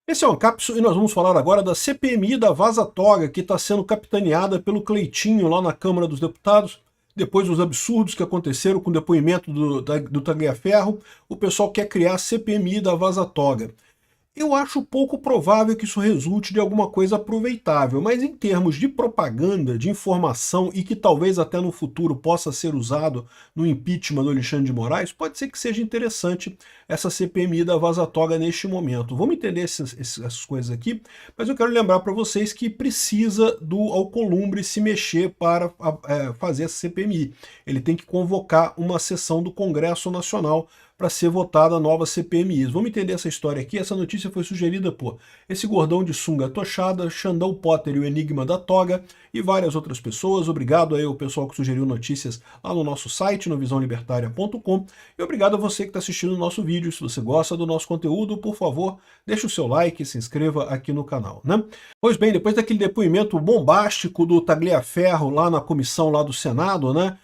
Esse é o Ancapso e nós vamos falar agora da CPMI da Vaza Toga, que está sendo capitaneada pelo Cleitinho lá na Câmara dos Deputados. Depois dos absurdos que aconteceram com o depoimento do Tagliaferro, o pessoal quer criar a CPMI da Vaza Toga. Eu acho pouco provável que isso resulte de alguma coisa aproveitável, mas em termos de propaganda, de informação e que talvez até no futuro possa ser usado no impeachment do Alexandre de Moraes, pode ser que seja interessante essa CPMI da Vaza Toga neste momento. Vamos entender essas coisas aqui, mas eu quero lembrar para vocês que precisa do Alcolumbre se mexer para fazer essa CPMI. Ele tem que convocar uma sessão do Congresso Nacional para ser votada a nova CPMI. Vamos entender essa história aqui. Essa notícia foi sugerida por esse gordão de sunga tochada, Xandão Potter e o Enigma da Toga e várias outras pessoas. Obrigado aí ao pessoal que sugeriu notícias lá no nosso site, no visãolibertaria.com, e obrigado a você que está assistindo o nosso vídeo. Se você gosta do nosso conteúdo, por favor, deixe o seu like e se inscreva aqui no canal, né? Pois bem, depois daquele depoimento bombástico do Tagliaferro lá na comissão lá do Senado, né?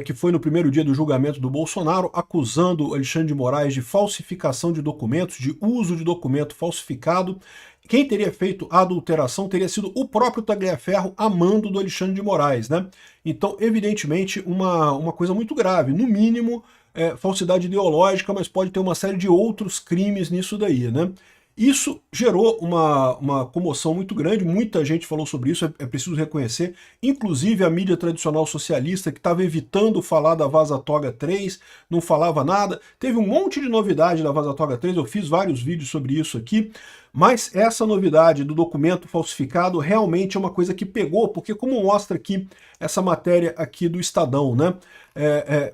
Que foi no primeiro dia do julgamento do Bolsonaro, acusando Alexandre de Moraes de falsificação de documentos, de uso de documento falsificado. Quem teria feito a adulteração teria sido o próprio Tagliaferro a mando do Alexandre de Moraes, né? Então, evidentemente, uma coisa muito grave. No mínimo, falsidade ideológica, mas pode ter uma série de outros crimes nisso daí, né? Isso gerou uma comoção muito grande, muita gente falou sobre isso, é preciso reconhecer, inclusive a mídia tradicional socialista que estava evitando falar da Vaza Toga 3, não falava nada, teve um monte de novidade da Vaza Toga 3, eu fiz vários vídeos sobre isso aqui, mas essa novidade do documento falsificado realmente é uma coisa que pegou, porque como mostra aqui essa matéria aqui do Estadão, né,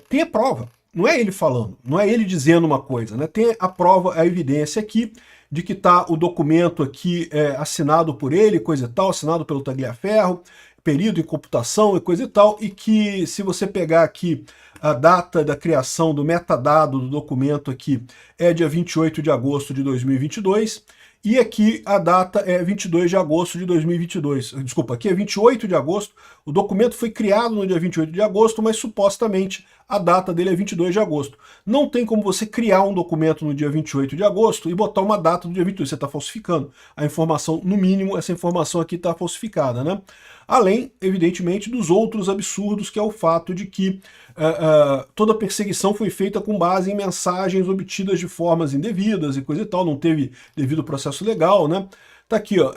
tem a prova, não é ele falando, não é ele dizendo uma coisa, né, tem a prova, a evidência aqui, de que está o documento aqui assinado por ele, coisa e tal, assinado pelo Tagliaferro, período em computação e coisa e tal, e que se você pegar aqui a data da criação do metadado do documento aqui é dia 28 de agosto de 2022, e aqui a data é 22 de agosto de 2022. Desculpa, aqui é 28 de agosto. O documento foi criado no dia 28 de agosto, mas supostamente a data dele é 22 de agosto. Não tem como você criar um documento no dia 28 de agosto e botar uma data do dia 22. Você está falsificando. A informação, no mínimo, essa informação aqui está falsificada, né? Além, evidentemente, dos outros absurdos, que é o fato de que toda a perseguição foi feita com base em mensagens obtidas de formas indevidas e coisa e tal, não teve devido processo legal, né? Tá aqui, ó,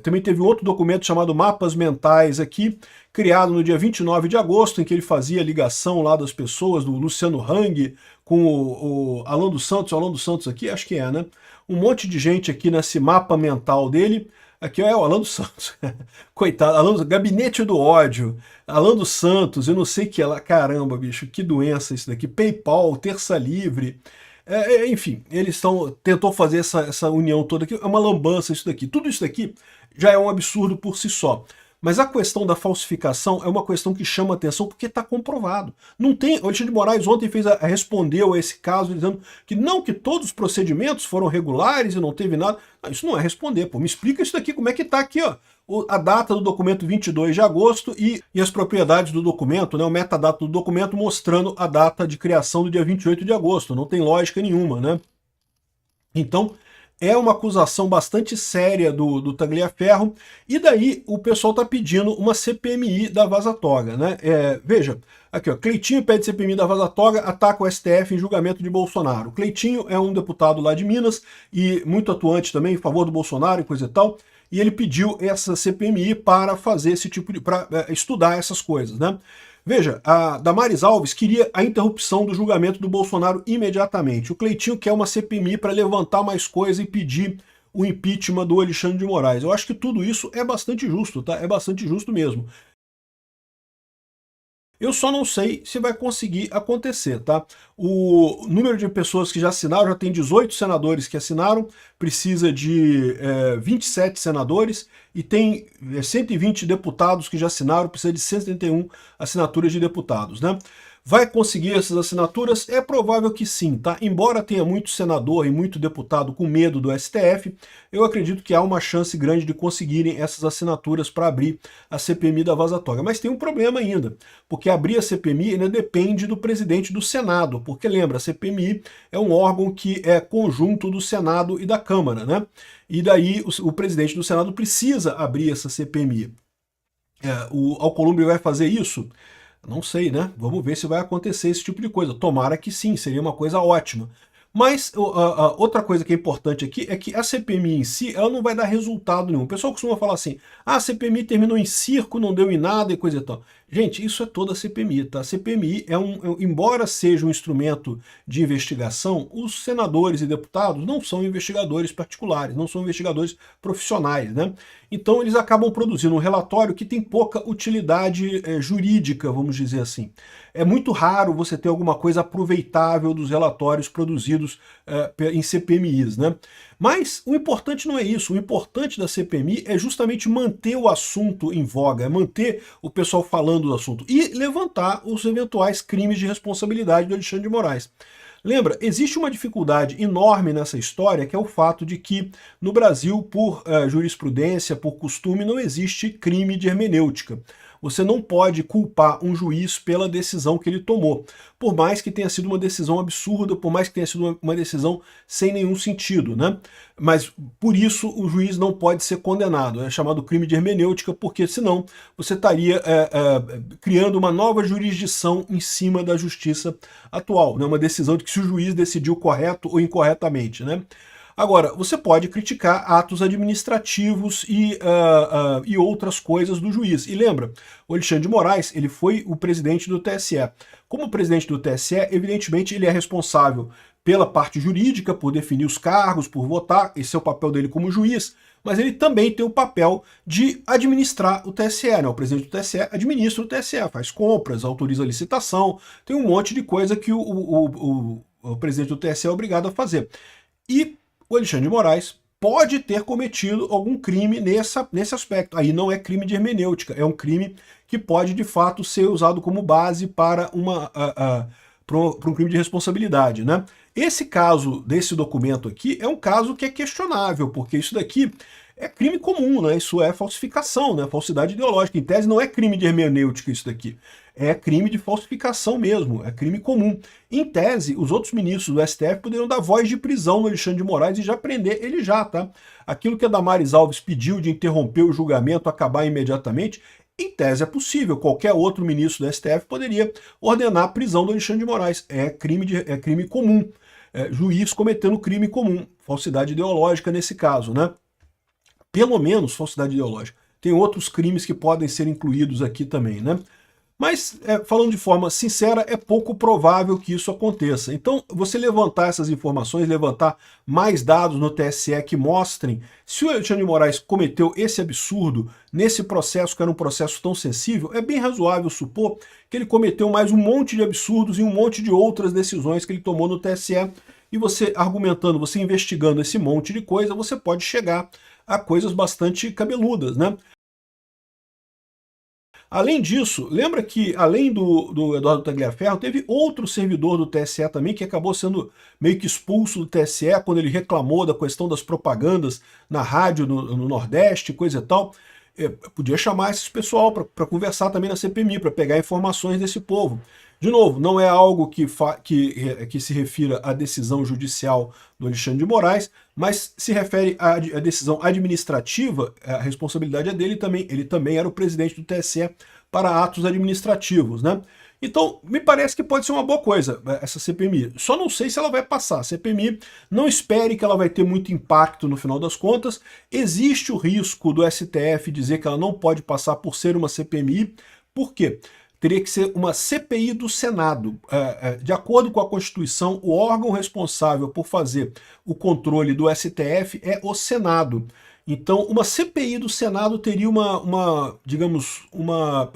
também teve outro documento chamado Mapas Mentais aqui, criado no dia 29 de agosto, em que ele fazia a ligação lá das pessoas, do Luciano Hang, com o Alan dos Santos aqui, acho que é, né? Um monte de gente aqui nesse mapa mental dele. Aqui é o Alan dos Santos, coitado, Gabinete do Ódio, Alan dos Santos, eu não sei o que é lá, caramba, bicho, que doença isso daqui, PayPal, Terça Livre, enfim, eles tentou fazer essa união toda aqui, é uma lambança isso daqui, tudo isso daqui já é um absurdo por si só. Mas a questão da falsificação é uma questão que chama atenção porque está comprovado. Não tem, o Alexandre de Moraes ontem respondeu a esse caso dizendo que não, que todos os procedimentos foram regulares e não teve nada. Não, isso não é responder, pô. Me explica isso daqui, como é que está aqui, ó. A data do documento 22 de agosto e as propriedades do documento, né, o metadado do documento mostrando a data de criação do dia 28 de agosto. Não tem lógica nenhuma, né? Então, é uma acusação bastante séria do Tagliaferro, e daí o pessoal está pedindo uma CPMI da Vaza Toga, né? Veja, aqui ó, Cleitinho pede CPMI da Vaza Toga, ataca o STF em julgamento de Bolsonaro. Cleitinho é um deputado lá de Minas e muito atuante também em favor do Bolsonaro e coisa e tal, e ele pediu essa CPMI para fazer esse tipo de, para estudar essas coisas, né? Veja, a Damares Alves queria a interrupção do julgamento do Bolsonaro imediatamente. O Cleitinho quer uma CPMI para levantar mais coisa e pedir o impeachment do Alexandre de Moraes. Eu acho que tudo isso é bastante justo, tá? É bastante justo mesmo. Eu só não sei se vai conseguir acontecer, tá? O número de pessoas que já assinaram, já tem 18 senadores que assinaram, precisa de 27 senadores, e tem 120 deputados que já assinaram, precisa de 171 assinaturas de deputados, né? Vai conseguir essas assinaturas? É provável que sim, tá? Embora tenha muito senador e muito deputado com medo do STF, eu acredito que há uma chance grande de conseguirem essas assinaturas para abrir a CPMI da Vaza Toga. Mas tem um problema ainda, porque abrir a CPMI ainda depende do presidente do Senado, porque lembra, a CPMI é um órgão que é conjunto do Senado e da Câmara, né? E daí o presidente do Senado precisa abrir essa CPMI. O Alcolumbre vai fazer isso? Não sei, né? Vamos ver se vai acontecer esse tipo de coisa. Tomara que sim, seria uma coisa ótima. Mas outra coisa que é importante aqui é que a CPMI em si, ela não vai dar resultado nenhum. O pessoal costuma falar assim, a CPMI terminou em circo, não deu em nada e coisa e tal. Gente, isso é toda a CPMI, tá? A CPMI embora seja um instrumento de investigação, os senadores e deputados não são investigadores particulares, não são investigadores profissionais, né? Então eles acabam produzindo um relatório que tem pouca utilidade jurídica, vamos dizer assim. É muito raro você ter alguma coisa aproveitável dos relatórios produzidos em CPMIs, né? Mas o importante não é isso, o importante da CPMI é justamente manter o assunto em voga, é manter o pessoal falando do assunto e levantar os eventuais crimes de responsabilidade do Alexandre de Moraes. Lembra, existe uma dificuldade enorme nessa história, que é o fato de que no Brasil, por jurisprudência, por costume, não existe crime de hermenêutica. Você não pode culpar um juiz pela decisão que ele tomou, por mais que tenha sido uma decisão absurda, por mais que tenha sido uma decisão sem nenhum sentido, né? Mas por isso o juiz não pode ser condenado, é chamado crime de hermenêutica, porque senão você estaria criando uma nova jurisdição em cima da justiça atual, né? Uma decisão de que se o juiz decidiu correto ou incorretamente, né? Agora, você pode criticar atos administrativos e outras coisas do juiz. E lembra, o Alexandre de Moraes, ele foi o presidente do TSE. Como presidente do TSE, evidentemente ele é responsável pela parte jurídica, por definir os cargos, por votar, esse é o papel dele como juiz, mas ele também tem o papel de administrar o TSE, né? O presidente do TSE administra o TSE, faz compras, autoriza a licitação, tem um monte de coisa que o presidente do TSE é obrigado a fazer. E o Alexandre de Moraes pode ter cometido algum crime nesse aspecto. Aí não é crime de hermenêutica, é um crime que pode, de fato, ser usado como base para um crime de responsabilidade, né? Esse caso desse documento aqui é um caso que é questionável, porque isso daqui é crime comum, né? Isso é falsificação, né? Falsidade ideológica. Em tese não é crime de hermenêutica isso daqui. É crime de falsificação mesmo, é crime comum. Em tese, os outros ministros do STF poderiam dar voz de prisão no Alexandre de Moraes e já prender ele já, tá? Aquilo que a Damares Alves pediu de interromper o julgamento, acabar imediatamente, em tese é possível. Qualquer outro ministro do STF poderia ordenar a prisão do Alexandre de Moraes. É crime comum. Juiz cometendo crime comum. Falsidade ideológica nesse caso, né? Pelo menos falsidade ideológica. Tem outros crimes que podem ser incluídos aqui também, né? Mas, falando de forma sincera, é pouco provável que isso aconteça. Então, você levantar essas informações, levantar mais dados no TSE que mostrem se o Alexandre de Moraes cometeu esse absurdo nesse processo, que era um processo tão sensível, é bem razoável supor que ele cometeu mais um monte de absurdos e um monte de outras decisões que ele tomou no TSE. E você argumentando, você investigando esse monte de coisa, você pode chegar a coisas bastante cabeludas, né? Além disso, lembra que, além do Eduardo Tagliaferro, teve outro servidor do TSE também que acabou sendo meio que expulso do TSE quando ele reclamou da questão das propagandas na rádio no Nordeste, coisa e tal. Podia chamar esse pessoal para conversar também na CPMI, para pegar informações desse povo. De novo, não é algo que se refira à decisão judicial do Alexandre de Moraes, mas se refere à decisão administrativa, a responsabilidade é dele também. Ele também era o presidente do TSE para atos administrativos, né? Então, me parece que pode ser uma boa coisa essa CPMI. Só não sei se ela vai passar. A CPMI, não espere que ela vai ter muito impacto no final das contas. Existe o risco do STF dizer que ela não pode passar por ser uma CPMI. Por quê? Teria que ser uma CPI do Senado. De acordo com a Constituição, o órgão responsável por fazer o controle do STF é o Senado. Então, uma CPI do Senado teria digamos, uma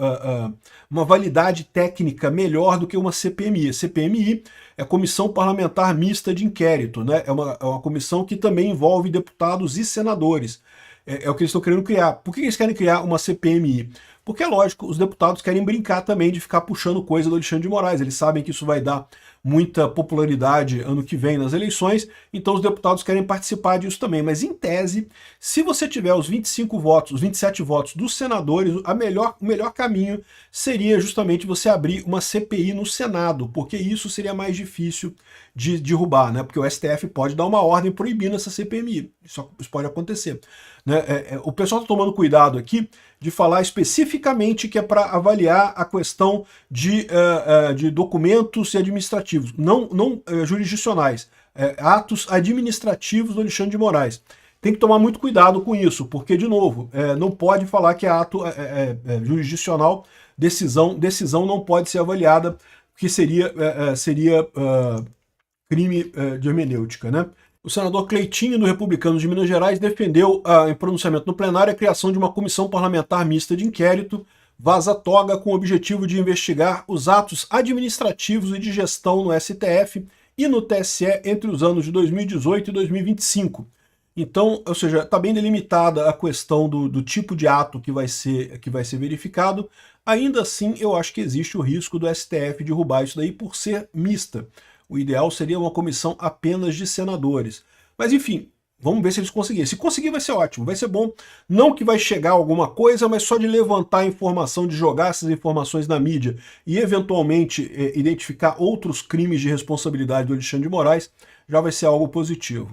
validade técnica melhor do que uma CPMI. CPMI é Comissão Parlamentar Mista de Inquérito, né? É uma comissão que também envolve deputados e senadores. É o que eles estão querendo criar. Por que eles querem criar uma CPMI? Porque é lógico, os deputados querem brincar também de ficar puxando coisa do Alexandre de Moraes, eles sabem que isso vai dar muita popularidade ano que vem nas eleições, então os deputados querem participar disso também. Mas em tese, se você tiver os 25 votos, os 27 votos dos senadores, o melhor caminho seria justamente você abrir uma CPI no Senado, porque isso seria mais difícil de derrubar, né? Porque o STF pode dar uma ordem proibindo essa CPMI, isso pode acontecer. Né? O pessoal está tomando cuidado aqui de falar especificamente que é para avaliar a questão de documentos administrativos, não jurisdicionais, atos administrativos do Alexandre de Moraes. Tem que tomar muito cuidado com isso, porque, de novo, não pode falar que é ato jurisdicional, decisão não pode ser avaliada, porque seria crime de hermenêutica, né? O senador Cleitinho, do Republicanos de Minas Gerais, defendeu em pronunciamento no plenário a criação de uma comissão parlamentar mista de inquérito, vaza-toga, com o objetivo de investigar os atos administrativos e de gestão no STF e no TSE entre os anos de 2018 e 2025. Então, ou seja, está bem delimitada a questão do tipo de ato que vai ser verificado. Ainda assim, eu acho que existe o risco do STF derrubar isso daí por ser mista. O ideal seria uma comissão apenas de senadores. Mas enfim, vamos ver se eles conseguirem. Se conseguir vai ser ótimo, vai ser bom. Não que vai chegar alguma coisa, mas só de levantar a informação, de jogar essas informações na mídia e eventualmente identificar outros crimes de responsabilidade do Alexandre de Moraes, já vai ser algo positivo.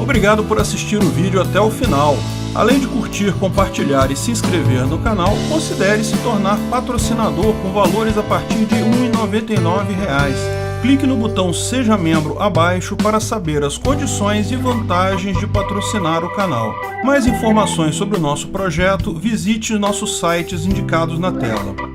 Obrigado por assistir o vídeo até o final. Além de curtir, compartilhar e se inscrever no canal, considere se tornar patrocinador com valores a partir de R$ 1,99. Clique no botão Seja Membro abaixo para saber as condições e vantagens de patrocinar o canal. Mais informações sobre o nosso projeto, visite os nossos sites indicados na tela.